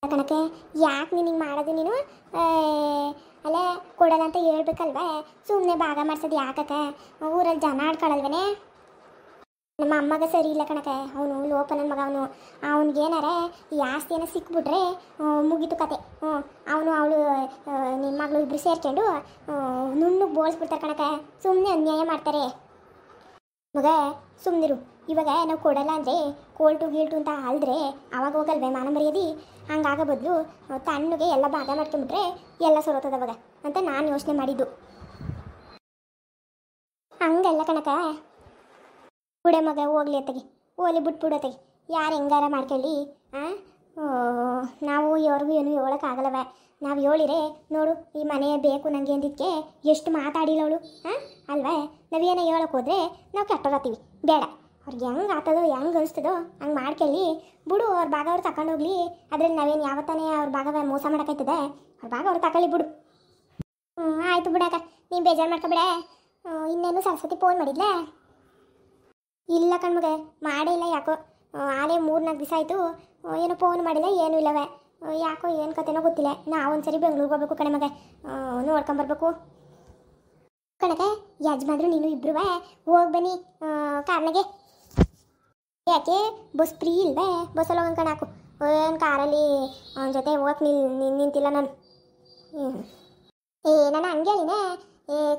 ಕಣಕ್ಕೆ ಯಾಕೆ ನೀನು ಹಿಂಗೆ ಮಾಡೋದು ನೀನು ಆ, ಅಲ್ಲ ಕೊಡಲ್ಲ ಅಂತ ಹೇಳ್ಬೇಕಲ್ವ ಸುಮ್ಮನೆ ಭಾಗ ಮಾಡ್ಸೋದು ಯಾಕಕ್ಕ ಊರಲ್ಲಿ ಜನ ಆಡ್ಕೊಳಲ್ವೇನೆ ನಮ್ಮ ಅಮ್ಮಗ ಸರಿ ಇಲ್ಲ ಕಣಕ್ಕೆ ಅವನು ಲೋಪ ನನ್ನ ಮಗ ಅವನು ಅವನಿಗೇನಾರ ಈ ಆಸ್ತಿ ಏನೋ ಸಿಕ್ಬಿಟ್ರೆ ಮುಗೀತು ಕತೆ ಅವನು ಅವಳು ನಿಮ್ಮ ಮಗಳು ಇಬ್ಬರು ಸೇರ್ಕೊಂಡು ನುಣ್ಣಗೆ ಬೋಳ್ಸ್ಬಿಡ್ತಾರೆ ಕಣಕ್ಕೆ ಸುಮ್ಮನೆ ಅನ್ಯಾಯ ಮಾಡ್ತಾರೆ ಮಗ ಸುಮ್ಮನಿರು ಇವಾಗ ನಾವು ಕೊಡಲ್ಲ ಅಂದರೆ ಕೋಲ್ಟು ಗೀಲ್ಟು ಅಂತ ಅಲ್ದ್ರೆ ಅವಾಗ ಹೋಗಲ್ವೇ ಮಾನ ಮರ್ಯಾದಿ ಹಂಗಾಗ ಬದಲು ತಣ್ಣಗೆ ಎಲ್ಲ ಭಾಗ ಮಾಡ್ಕೊಂಬಿಟ್ರೆ ಎಲ್ಲ ಸೊರೋತದ ಅವಾಗ ಅಂತ ನಾನು ಯೋಚನೆ ಮಾಡಿದ್ದು ಹಂಗಲ್ಲ ಕಣಕ ಬುಡೆ ಮಗ ಹೋಗ್ಲಿ ಅತ್ತಗೆ ಹೋಲಿ ಬಿಟ್ಬಿಡತ್ತಗೆ ಯಾರು ಹೆಂಗಾರ ಮಾಡ್ಕೊಳ್ಳಿ ನಾವು ಅವ್ರಿಗೂ ಏನು ಹೇಳೋಕ್ಕಾಗಲ್ಲವ ನಾವು ಹೇಳಿರೆ ನೋಡು ಈ ಮನೆ ಬೇಕು ನನಗೆ ಅಂದಿದ್ದಕ್ಕೆ ಎಷ್ಟು ಮಾತಾಡಿಲ್ಲ ಅವಳು ಅಲ್ವಾ ನಾವೇನೋ ಹೇಳೋಕೆ ಹೋದ್ರೆ ನಾವು ಕೆಟ್ಟೋಗತ್ತೀವಿ ಬೇಡ ಅವ್ರಿಗೆ ಹೆಂಗೆ ಆಗ್ತದೋ ಹೆಂಗೆ ಅನಿಸ್ತದೋ ಹಂಗೆ ಮಾಡ್ಕೊಳ್ಳಿ ಬಿಡು ಅವ್ರ ಭಾಗ ಅವ್ರು ತಗೊಂಡೋಗ್ಲಿ ಅದ್ರಲ್ಲಿ ನಾವೇನು ಯಾವತ್ತಾನೆ ಅವ್ರ ಭಾಗ ಮೋಸ ಮಾಡೋಕ್ಕಾಯ್ತದೆ ಅವ್ರ ಭಾಗ ಅವ್ರು ತಗೊಳ್ಳಿ ಬಿಡು ಆಯಿತು ಬಿಡಾಕ ನೀನು ಬೇಜಾರು ಮಾಡ್ಕೊಬೇಡ ಇನ್ನೇನು ಸರಸ್ವತಿ ಫೋನ್ ಮಾಡಿದ್ಲಾ ಇಲ್ಲ ಕಣ್ಮಗ ಮಾಡೇ ಇಲ್ಲ ಯಾಕೋ ಆಲೇ 3-4 ದಿವಸ ಆಯಿತು ಏನೋ ಫೋನ್ ಮಾಡಿಲ್ಲ ಏನೂ ಇಲ್ಲವೇ ಯಾಕೋ ಏನು ಕತೆನೋ ಗೊತ್ತಿಲ್ಲ ನಾವು ಒಂದ್ಸರಿ ಬೆಂಗ್ಳೂರಿಗೆ ಹೋಗ್ಬೇಕು ಕಣೆ ಮಗ ನೋಡ್ಕೊಂಬರ್ಬೇಕು ಕಣಕ ಯಜಮಾನ್ರು ನೀನು ಇಬ್ರು ಹೋಗಿ ಬನ್ನಿ ಕಾರ್ನಾಗೆ ಯಾಕೆ ಬಸ್ ಫ್ರೀ ಇಲ್ವೇ ಬಸ್ಸಲ್ಲಿ ಹೋಗಂಗೆ ಕಣ ಹಾಕು ಏನು ಕಾರಲ್ಲಿ ಅವನ ಜೊತೆ ಹೋಗಕ್ಕೆ ನಿಂತಿಲ್ಲ ನಾನು ನಾನು ಹಂಗೆ ಹೇಳಿನೇ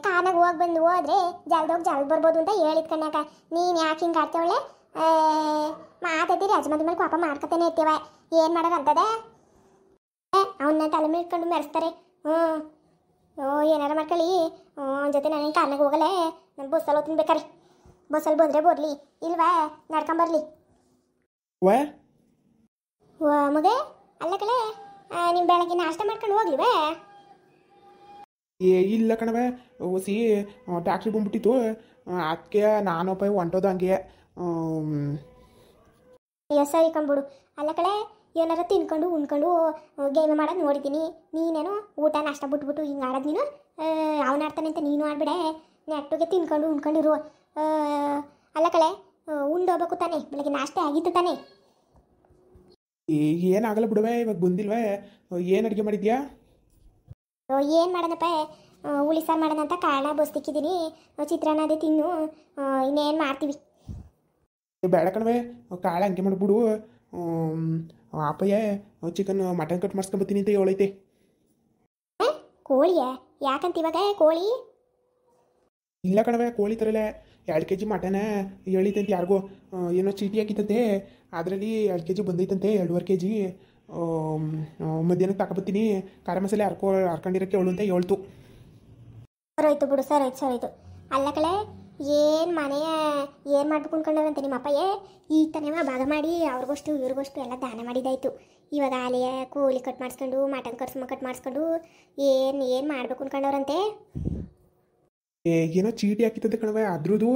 ಕಾರ್ನಾಗ ಹೋಗಿ ಬಂದು ಹೋದ್ರೆ ಜಲ್ದೋಗಿ ಜಲ್ದಿ ಬರ್ಬೋದು ಅಂತ ಹೇಳಿದ್ ಕಣ್ಯಾಕ ನೀನು ಯಾಕೆ ಹಿಂಗೆ ಆಡ್ತೇವಳೆ ಮಾತಾಡ್ತೀರಿ ಯಜಮಾನ್ರ ಮೇಲೆ ಕೋಪ ಮಾಡ್ಕೊತಾನೆ ಇರ್ತೀವ ಏನು ಮಾಡೋದು ಅಂತದೆ ಅವನ್ನ ತಲೆ ಮೇಲೆ ಇಟ್ಕೊಂಡು ಮೆರೆಸ್ತಾರೆ ಏನಾರ ಮಾಡ್ಕೊಳ್ಳಿ ಅವನ ಜೊತೆ ನಾನು ಕಾರ್ನಾಗ ಹೋಗಲ್ಲ ನಾನು ಬಸ್ಸಲ್ಲಿ ಹೋಗ್ತೀನಿ ಬೇಕಾರೆ ಬಸ್ಸಲ್ಲಿ ಬಂದರೆ ಬರಲಿ ಇಲ್ವಾ ನಡ್ಕೊಂಬರ್ಲಿ ಮಗ ಅಲ್ಲ ಕಳೆ ನಿಮ್ಮ ಬೆಳಗ್ಗೆ ನಾಷ್ಟ ಮಾಡ್ಕೊಂಡು ಹೋಗ್ಲಿವೇ ಇಲ್ಲ ಕಣವೆ ಹೊಸಿ ಟ್ಯಾಕ್ಸಿ ಬಂದ್ಬಿಟ್ಟಿತ್ತು ಅದಕ್ಕೆ ನಾನೊಬ್ಬ ಹೊಂಟೋದು ಹಂಗೆ ಸರಿ ಕಂಬಿಡು ಅಲ್ಲ ಕಳೆ ಏನಾರ ತಿನ್ಕೊಂಡು ಉಣ್ಕೊಂಡು ಗೇಮ್ ಮಾಡೋದು ನೋಡಿದ್ದೀನಿ ನೀನೇನು ಊಟ ನಾಷ್ಟ ಬಿಟ್ಬಿಟ್ಟು ಹಿಂಗೆ ಆಡೋದು ನೀನು ಅವನು ಆಡ್ತಾನೆ ಅಂತ ನೀನು ಆಡ್ಬಿಡೆ ನೆಟ್ಟಗೆ ತಿನ್ಕೊಂಡು ಉಣ್ಕೊಂಡಿರು ಅಲ್ಲ ಕಳೆ ಉಂಡೋಗ್ಬೇಕು ತಾನೆ ಬೆಳಗ್ಗೆ ನಾಷ್ಟ ಆಗಿತ್ತು ತಾನೆ ಏನಾಗಲ್ಲ ಬಿಡುವೆ ಇವಾಗ ಬಂದಿಲ್ವೇ ಏನು ಅಡುಗೆ ಮಾಡಿದ್ಯಾ ಏನು ಮಾಡೋಣಪ್ಪ ಹುಳಿ ಸಾರು ಮಾಡೋಣ ಅಂತ ಕಾಳ ಬಸ್ತಿಕ್ಕಿದ್ದೀನಿ ಚಿತ್ರಾನ್ನ ಅದೇ ತಿನ್ನು ಇನ್ನೇನು ಮಾಡ್ತೀವಿ ಬೇಡ ಕಣವೆ ಕಾಳ ಹಂಗೆ ಮಾಡಿಬಿಡು ಅಪ್ಪಯ್ಯ ಚಿಕನ್ ಮಟನ್ ಕಟ್ ಮಾಡಿಸ್ಕೊಂಬತ್ತೀನಿ ಅಂತ ಹೇಳೈತೆ ಕೋಳಿಯ ಯಾಕಂತ ಇವಾಗ ಕೋಳಿ ಇಲ್ಲ ಕಣವೆ ಕೋಳಿ ತರಲ್ಲ 2 kg ಮಟನ ಹೇಳಿತಂತೆ ಯಾರಿಗೋ ಏನೋ ಚೀಟಿ ಹಾಕಿತ್ತಂತೆ ಅದರಲ್ಲಿ 2 kg ಬಂದೈತಂತೆ 2.5 kg ಮಧ್ಯಾಹ್ನಕ್ಕೆ ತಗೊಬತ್ತೀನಿ ಖಾರ ಮಸಾಲೆ ಹರ್ಕೊಂಡಿರೋಕ್ಕೆ ಹೇಳು ಅಂತ ಹೇಳ್ತು ಸರೋಯ್ತು ಬಿಡು ಸರೋಯ್ತು ಅಲ್ಲ ಕಳೆ ಏನು ಮನೆಯ ಏನು ಮಾಡ್ಬೇಕು ಅನ್ಕೊಂಡವ್ರಂತೆ ನಿಮ್ಮ ಅಪ್ಪಯ್ಯ ಈಗ ತಾನೇ ಭಾಗ ಮಾಡಿ ಅವ್ರಿಗೋಷ್ಟು ಇವ್ರಿಗೋಷ್ಟು ಎಲ್ಲ ದಾನ ಮಾಡಿದಾಯ್ತು ಇವಾಗ ಆಲೆಯ ಕೋಳಿ ಕಟ್ ಮಾಡಿಸ್ಕೊಂಡು ಮಟನ್ ಕಟ್ ಮಾಡಿಸ್ಕೊಂಡು ಏನು ಮಾಡ್ಬೇಕು ಅನ್ಕೊಂಡವ್ರಂತೆ ಏನೋ ಚೀಟಿ ಹಾಕಿತ್ತಂತೆ ಕಣವೆ ಅದ್ರದ್ದು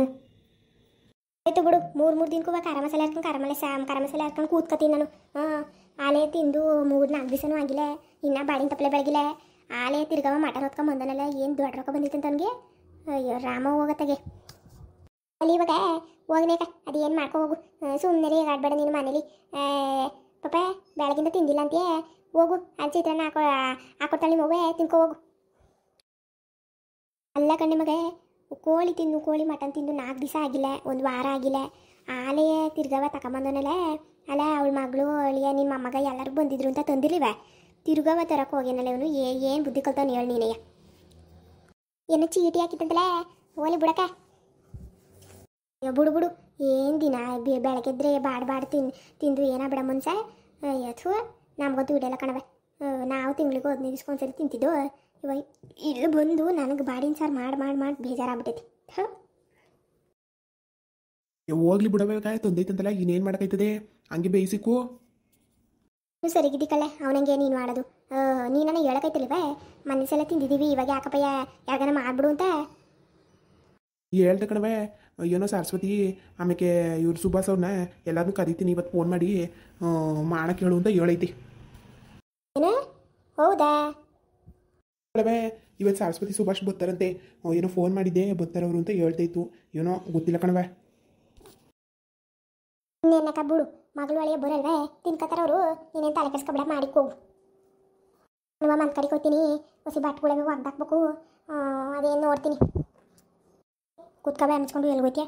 ಆಯ್ತು ಬಿಡು 3 ದಿನಕ್ಕೂ ಖಾರ ಮಸಾಲೆ ಹಾರ್ಕೊಂಡು ಕೂತ್ಕೊತೀನಿ ನಾನು ಆಲೆ ತಿಂದು 3-4 ದಿವಸನೂ ಆಗಿಲ್ಲ ಇನ್ನು ಬಾಡಿನ ತಪ್ಪಲೆ ಬೆಳಗಿಲ್ಲ ಆಲೆ ತಿರ್ಗವ ಮಟನ್ ಹೊತ್ಕೊಂಡ್ ಬಂದನಲ್ಲ ಏನು ದೊಡ್ಡ ರೊಕ್ಕ ಬಂದಿತ್ತಂತ ಅವನಿಗೆ ಅಯ್ಯೋ ರಾಮ ಹೋಗತ್ತಾಗೆ ಅಲ್ಲಿ ಇವಾಗ ಹೋಗ್ನೇಕ ಅದೇನು ಮಾಡ್ಕೊ ಹೋಗು ಸುಮ್ಮನೆ ಆಡ್ಬೇಡ ನೀನು ಮನೇಲಿ ಪಾಪ ಬೆಳಗಿಂದ ತಿಂದಿಲ್ಲ ಅಂತೀಯ ಹೋಗು ಅಲ್ಲಿ ಚಿತ್ರಾನ್ನ ಹಾಕೊಡ್ತಾಳೆ ಮಗುವೆ ತಿನ್ಕೊ ಹೋಗು ಅಲ್ಲ ಕಣ್ಣೆ ಮಗ ಕೋಳಿ ಮಟನ್ ತಿಂದು 4 ದಿವಸ ಆಗಿಲ್ಲ 1 ವಾರ ಆಗಿಲ್ಲ ಆಲೆಯ ತಿರ್ಗವ ತಗೊಂಬಂದನಲ್ಲ ಅಲ್ಲ ಅವಳ ಮಗಳು ಅಳಿಯ ನಿಮ್ಮ ಅಮ್ಮಗ ಎಲ್ಲರೂ ಬಂದಿದ್ರು ಅಂತ ತಂದಿರ್ಲಿವ ತಿರ್ಗವ ತರಕ್ಕೆ ಹೋಗ್ಯಾನಲ್ಲ ಇವನು ಏನು ಬುದ್ಧಿ ಕಲ್ತಾವನು ಹೇಳಿ ನೀನೆಯ ಏನೋ ಚೀಟಿ ಹಾಕಿತ್ತಂತಲೇ ಓಲಿ ಬಿಡಕ ಬಿಡು ಏನು ದಿನ ಬೆಳಗ್ಗೆದ್ರೆ ಬಾಡ್ ತಿಂದು ಏನೋ ಬಿಡ ಮುನ್ಸ ಅಥ್ವ ನಮಗಂತೂ ಇಡಲ್ಲ ಕಣವೆ ನಾವು ತಿಂಗಳಿಗೆ 15 ದಿವ್ಸಕ್ಕೆ ಒಂದ್ಸರಿ ತಿಂತಿದ್ದು ಇವಾಗ ಇಲ್ಲಿ ಬಂದು ನನಗೆ ಬಾಡಿನ ಸಾರು ಮಾಡಿ ಬೇಜಾರಾಗ್ಬಿಟ್ಟೈತಿ ಹೋಗ್ಲಿ ಬಿಡಬೇಕಾಯ್ ತಂದೈತಂತಲ್ಲ ಇನ್ನೇನು ಮಾಡೋಕ್ಕಾಯ್ತದೆ ಹಂಗೆ ಬೇಯಿಸಿಕು ಸರಿಗಿದ್ದಿಕ್ಕಲ್ಲ ಅವನಂಗೆ ನೀನು ಮಾಡೋದು ನೀನನ್ನ ಹೇಳಕೈತಿಲ್ವೇ ಮನಸ್ಸೆಲ್ಲ ತಿಂದಿದ್ದೀವಿ ಇವಾಗ ಯಾಕಪ್ಪಯ್ಯ ಯಾರಿಗಾನ ಮಾಡ್ಬಿಡು ಅಂತ ಹೇಳ್ದೆ ಕಣವೆ ಏನೋ ಸರಸ್ವತಿ ಆಮೇಲೆ ಇವ್ರು ಸುಭಾಸ್ ಅವ್ರನ್ನ ಎಲ್ಲಾರನ್ನೂ ಕರಿತೀನಿ ಇವತ್ತು ಫೋನ್ ಮಾಡಿ ಮಾಡಕ್ಕೆ ಹೇಳು ಅಂತ ಹೇಳೈತಿ ಏನು ಹೌದಾ ಕಣವೆ ಇವತ್ತು ಸರಸ್ವತಿ ಸುಭಾಷ್ ಬರ್ತಾರಂತೆ ಏನೋ ಫೋನ್ ಮಾಡಿದ್ದೆ ಬರ್ತಾರವರು ಅಂತ ಹೇಳ್ತೈತು ಏನೋ ಗೊತ್ತಿಲ್ಲ ಕಣವೆ ಇನ್ನೇನಕ್ಕ ಬಿಡು ಮಗಳು ಒಳಗೆ ಬರಲ್ವೇ ತಿನ್ಕತ್ತಾರ ಅವರು ನೀನೇನು ತಲೆ ಕೆಡ್ಸ್ಕೊಬೇಡ ಮಾಡಿ ಹೋಗು ನಾನು ಮನ್ ಕಡೆಗೆ ಹೋಗ್ತೀನಿ ಹೊಸಿ ಬಟ್ಟೆಗಳೇ ಒಗ್ದಾಕ್ಬೇಕು ಅದೇನು ನೋಡ್ತೀನಿ ಕೂತ್ಕೊಬೇ ಅನ್ಸ್ಕೊಂಡು ಎಲ್ಲಿ ಹೋಗ್ತೀಯ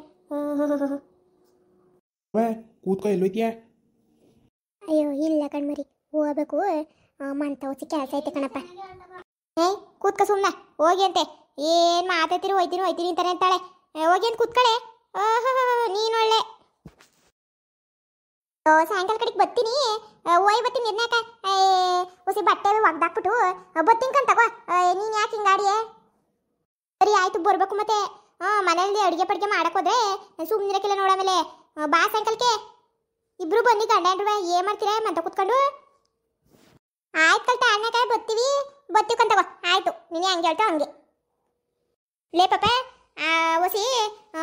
ಕೂತ್ಕೊ ಎಲ್ಲೋಯ್ತೀಯ ಅಯ್ಯೋ ಇಲ್ಲ ಕಣ್ಮರಿ ಹೋಗ್ಬೇಕು ಮಂತ ಹೊಸಿ ಕೆಲಸ ಐತೆ ಕಣಪ್ಪ ಕೂತ್ಕ ಸುಮ್ಮನೆ ಹೋಗಿ ಅಂತೆ ಏನು ಮಾತಾಡ್ತೀರಿ ಹೋಯ್ತೀನಿ ಅಂತಾನೆ ಅಂತಾಳೆ ಹೋಗಿ ಅಂತ ಕೂತ್ಕಳೆ ನೀನೊಳ್ಳೆ ಸಾಯಂಕಾಲ ಕಡೆಗೆ ಬರ್ತೀನಿ ಬರ್ತೀನಿ ನಿರ್ಣಾಕ ಹೊಸಿ ಬಟ್ಟೆ ಒಗ್ದಾಕ್ಬಿಟ್ಟು ಬರ್ತೀನಿ ಕಂತಗೋ ನೀನು ಯಾಕೆ ಹಿಂಗಾಡಿಯೇ ಸರಿ ಆಯ್ತು ಬರ್ಬೇಕು ಮತ್ತೆ ಮನೆಯಲ್ಲಿ ಅಡುಗೆ ಪಡ್ಗೆ ಮಾಡಕ್ಕೋದ್ರೆ ಸುಮ್ಮನಿರಕ್ಕಿಲ್ಲ ನೋಡಾಮೇಲೆ ಬಾ ಸಾಯಂಕಾಲಕ್ಕೆ ಇಬ್ರು ಬನ್ನಿ ಗಂಡ ಹೆಂಡ್ರು ಏನು ಮಾಡ್ತೀರಾ ಮಂತ ಕೂತ್ಕೊಂಡು ಆಯ್ತು ಕಲ್ತ ಅಣ್ಣಕಾಯಿ ಬರ್ತೀವಿ ಕಂತಗೋ ಆಯ್ತು ನೀನು ಹಂಗೆ ಹೇಳ್ತಾ ಹಂಗೆ ಲೇ ಪಾಪ ಹೊಸಿ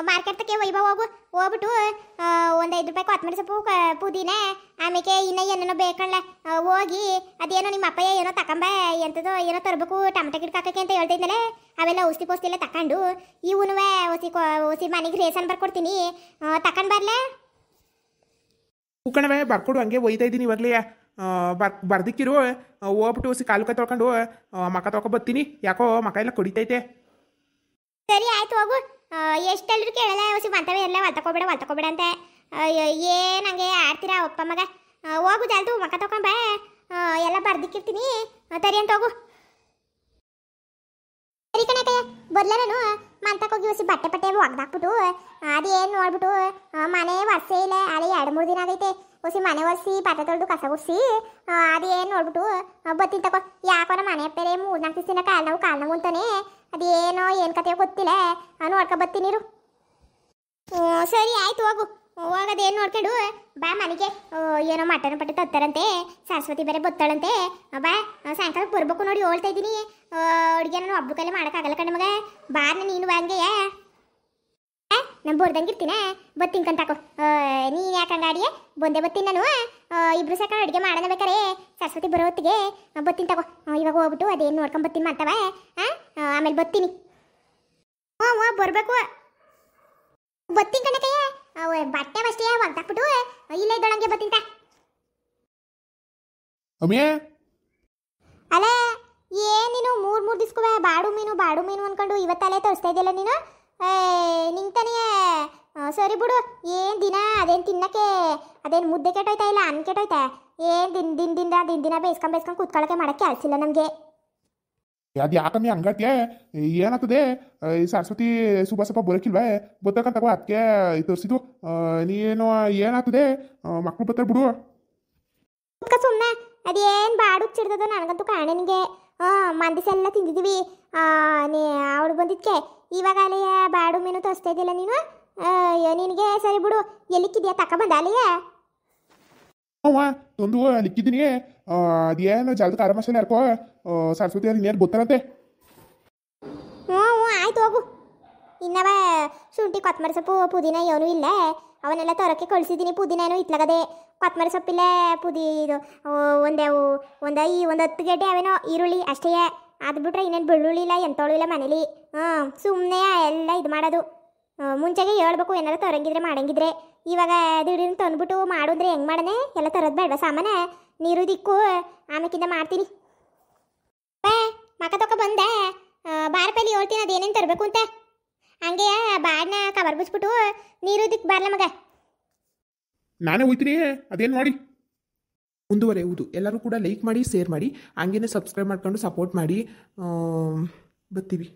ಮಾರ್ಕೆಟ್ ತಕ್ಕೆ ಹೋಗ್ಬಿಟ್ಟು ಒಂದು 5 ರೂಪಾಯಿ ಕೊತ್ತಂಬರಿ ಸೊಪ್ಪು ಪುದೀನ ಆಮೇಲೆ ಇನ್ನೂ ಏನೇನೋ ಬೇಕಲ್ಲ ಹೋಗಿ ಅದೇನೋ ನಿಮ್ಮ ಅಪ್ಪಯ್ಯ ಏನೋ ತಕೊಂಬ ಎಂಥದೋ ಏನೋ ತರಬೇಕು ಟಮಟ ಗಿಡ ಹಾಕಕ್ಕೆ ಅಂತ ಹೇಳ್ತಿದ್ದಲೆ ಅವೆಲ್ಲ ಔಷಧಿ ಪೋಸ್ತಿ ಎಲ್ಲ ತಕೊಂಡು ಇವನು ಹೊಸಿ ಮನೆಗೆ ರೇಷನ್ ಬರ್ಕೊಡ್ತೀನಿ ತಕೊಂಡು ಬರಲೇ ಕಣವೆ ಬರ್ಕೊಡು ಹಂಗೆ ಒಯ್ತಾ ಇದ್ದೀನಿ ಇವಾಗಲೇ ಬರ್ದಿಕ್ಕಿರು ಹೋಗ್ಬಿಟ್ಟು ಹೊಸಿ ಕಾಲು ಕೈ ತೊಳ್ಕೊಂಡು ಮಕ್ಕ ತೊಗೊಬರ್ತೀನಿ ಯಾಕೋ ಮಕ್ಕ ಎಲ್ಲ ಕುಡಿತೈತೆ ಸರಿ ಆಯ್ತು ಹೋಗು ಎಷ್ಟೆಲ್ಲರೂ ಕೇಳಲ್ಲ ಹೊಸಿ ಮಂತವೇ ಎಲ್ಲ ಹೊಲ್ತಕೋಬೇಡ ಅಂತ ಏನಂಗೆ ಆಡ್ತೀರಾ ಅಪ್ಪ ಮಗ ಹೋಗು ಜಲ್ದು ಮಕ್ಕ ತಗೊಂಬ ಎಲ್ಲ ಬರ್ದಿಕ್ಕಿರ್ತೀನಿ ತರಿ ಅಂತ ಹೋಗು ಸರಿ ಕಣಕಯ್ಯ ಬರ್ಲ ನಾನು ಮಂತಕ್ಕೆ ಹೋಗಿ ಹೊಸಿ ಬಟ್ಟೆ ಒಗ್ದಾಕ್ಬಿಟ್ಟು ಅದೇನು ನೋಡ್ಬಿಟ್ಟು ಮನೆ ಒರ್ಸೇ ಇಲ್ಲ ಅಲ್ಲಿ 2-3 ದಿನ ಆಗೈತೆ ಹೊಸಿ ಮನೆ ಒರೆಸಿ ಪಾತ್ರೆ ತೊಳೆದು ಕಸ ಗುಡಿಸಿ ಅದೇನು ನೋಡ್ಬಿಟ್ಟು ಬತ್ತೀನಿ ತಗೋ ಯಾಕೋ ನಮ್ಮ ಮನೆ ಬೇರೆ 3-4 ದಿನ ಕಾಲು ನೋವು ಅಂತಾನೆ ಅದೇನೋ ಏನು ಕತೆ ಗೊತ್ತಿಲ್ಲ ನೋಡ್ಕೊ ಬರ್ತೀನಿರು ಸರಿ ಆಯ್ತು ಹೋಗೋದೇನು ನೋಡ್ಕೊಂಡು ಬಾ ಮನೆಗೆ ಏನೋ ಮಟನ್ ಪಟ್ಟೆ ತತ್ತಾರಂತೆ ಸರಸ್ವತಿ ಬೇರೆ ಬತ್ತಾಳಂತೆ ಬಾ ಸಾಯಂಕಾಲ ಬರ್ಬೇಕು ನೋಡಿ ಹೇಳ್ತಾ ಇದ್ದೀನಿ ಅಡುಗೆ ನಾನು ಒಬ್ಬ ಕೈಲಿ ಮಾಡೋಕ್ಕಾಗಲ್ಲ ಕಣ ಮಗ ಬಾರ್ನ ನೀನು ಹಂಗೆಯಾ ನಾನು ಬರ್ದಂಗಿರ್ತೀನ ಬತ್ತೀನಿ ಕಂತಾಕೋ ನೀನು ಯಾಕೆ ಹಂಗಾಡಿಯೇ ಬರ್ತೀನಿ ನಾನು ಇಬ್ರು ಸಾಕ ಅಡುಗೆ ಮಾಡೋಣ ಬೇಕಾರೆ ಸರಸ್ವತಿ ಬರೋ ಹೊತ್ತಿಗೆ ಬತ್ತೀನಿ ತಗೋ ಇವಾಗ ಹೋಗ್ಬಿಟ್ಟು ಅದೇನು ನೋಡ್ಕೊಂಡು ಬರ್ತೀನಿ ಮಾಡ್ತವ ಆಮೇಲೆ ಬರ್ತೀನಿ ಬರ್ಬೇಕು ಬರ್ತೀನಿ ಕಣಕಯ್ಯ ಬಟ್ಟೆ ಅಷ್ಟೇ ಒಗ್ದಾಕ್ಬಿಟ್ಟು ಇಲ್ಲ ಇದ್ದೊಳಂಗೆ ಬರ್ತೀನಿ ಅಲ್ಲ ಏನಿನು 3 ದಿವ್ಸಕ್ಕೂ ಬಾಡು ಮೀನು ಅನ್ಕೊಂಡು ಇವತ್ತಲ್ಲೇ ತರಿಸ್ತಾ ಇದೆಯಲ್ಲ ನೀನು ನಿಂತಾನೆ ಸರಿ ಬಿಡು ಏನು ದಿನ ಅದೇನು ತಿನ್ನಕ್ಕೆ ಅದೇನು ಮುದ್ದೆ ಕೆಟ್ಟೋಯ್ತಾ ಇಲ್ಲ ಅನ್ನ ಕೆಟ್ಟೋಯ್ತಾ ಏನು ದಿನ ಬೇಯಿಸ್ಕೊಂಡು ಕೂತ್ಕೊಳ್ಳೋಕೆ ಮಾಡೋಕ್ಕೆ ಕೆಲಸಿಲ್ಲ ನಮಗೆ ಅದು ಯಾಕಮ್ಮಿ ಹಂಗತ್ಯೆ ಏನಾಗ್ತದೆ ಈ ಸರಸ್ವತಿ ಸ್ವಲ್ಪ ಬರೋಕಿಲ್ವೇ ಬರ್ತಕ್ಕಂತಗೋ ಅದಕ್ಕೆ ತೋರಿಸಿದ್ದು ನೀನು ಏನಾಗ್ತದೆ ಮಕ್ಕಳು ಬರ್ತಾರೆ ಬಿಡು ಸುಮ್ಮನೆ ಅದೇನು ಬಾಡು ಚಿಡ್ದದ ನನಗಂತೂ ಕಾಣೆ ನಿಮಗೆ ಮಂದಿಸ ಎಲ್ಲ ತಿಂದಿದ್ದೀವಿ ಅವಳು ಬಂದಿದ್ಕೆ ಇವಾಗ ಅಲ್ಲಿಯ ಬಾಡು ಮೀನು ತರಿಸ್ತಾ ಇದೆಯಲ್ಲ ನೀನು ನಿನಗೆ ಸರಿ ಬಿಡು ಎಲ್ಲಿಕ್ಕಿದ್ಯಾ ತಗೊಬಂದ ಅಲ್ಲಿಯ ಒಂದು ಲಿಕ್ಕಿದ್ದೀನಿ ಅದೇನು ಜಲ್ದ ಖಾರ ಮಸಾಲೆ ಯಾರ್ಕೋ ಸರಸ್ವತಿ ಅಲ್ಲಿ ನೀರು ಗೊತ್ತಾರಂತೆ ಹ್ಞೂ ಆಯ್ತು ಹೋಗು ಇನ್ನವ ಶುಂಠಿ ಕೊತ್ತಂಬರಿ ಸೊಪ್ಪು ಪುದೀನ ಏನೂ ಇಲ್ಲ ಅವನ್ನೆಲ್ಲ ತರೋಕ್ಕೆ ಕಳಿಸಿದ್ದೀನಿ ಪುದೀನ ಏನೂ ಇತ್ಲಾಗದೆ ಕೊತ್ತಂಬರಿ ಸೊಪ್ಪಿಲ್ಲ ಇದು ಒಂದು 10 ಗಡ್ಡೆ ಅವೇನೋ ಈರುಳ್ಳಿ ಅಷ್ಟೇ ಅದು ಬಿಟ್ರೆ ಇನ್ನೇನು ಬೆಳ್ಳುಳ್ಳಿ ಇಲ್ಲ ಎಂತೋಳು ಇಲ್ಲ ಮನೇಲಿ ಸುಮ್ಮನೆ ಎಲ್ಲ ಇದು ಮಾಡೋದು ಮುಂಚೆಗೆ ಹೇಳ್ಬೇಕು ಏನಾರು ತರಂಗಿದ್ರೆ ಮಾಡಂಗಿದ್ರೆ ಇವಾಗ ದಿಢೀರ್ನ ತಂದ್ಬಿಟ್ಟು ಮಾಡಿದ್ರೆ ಹೆಂಗೆ ಮಾಡನೆ ಎಲ್ಲ ತರೋದು ಬೇಡವಾ ಸಾಮಾನ ನೀರು ದಿಕ್ಕು ಆಮೇಕಿಂದ ಮಾಡ್ತೀನಿ ಮಕ್ಕ ತಕ ಬಂದೆ ಬಾರಪಲ್ಲಿ ಹೇಳ್ತೀನಿ ಅದೇನೇನು ತರಬೇಕು ಅಂತ ಹಂಗೆ ಬಾಡನ್ನ ಕವರ್ ಬಿಚ್ಬಿಟ್ಟು ನೀರು ದಿಕ್ಕು ಬಾರ್ಲ ಮಗ ನಾನೇ ಹೋಗ್ತೀನಿ ಅದೇನು ಮಾಡಿ ಮುಂದುವರೆಯುವುದು ಎಲ್ಲರೂ ಕೂಡ ಲೈಕ್ ಮಾಡಿ ಶೇರ್ ಮಾಡಿ ಹಂಗೇನೆ ಸಬ್ಸ್ಕ್ರೈಬ್ ಮಾಡ್ಕೊಂಡು ಸಪೋರ್ಟ್ ಮಾಡಿ ಬರ್ತೀವಿ.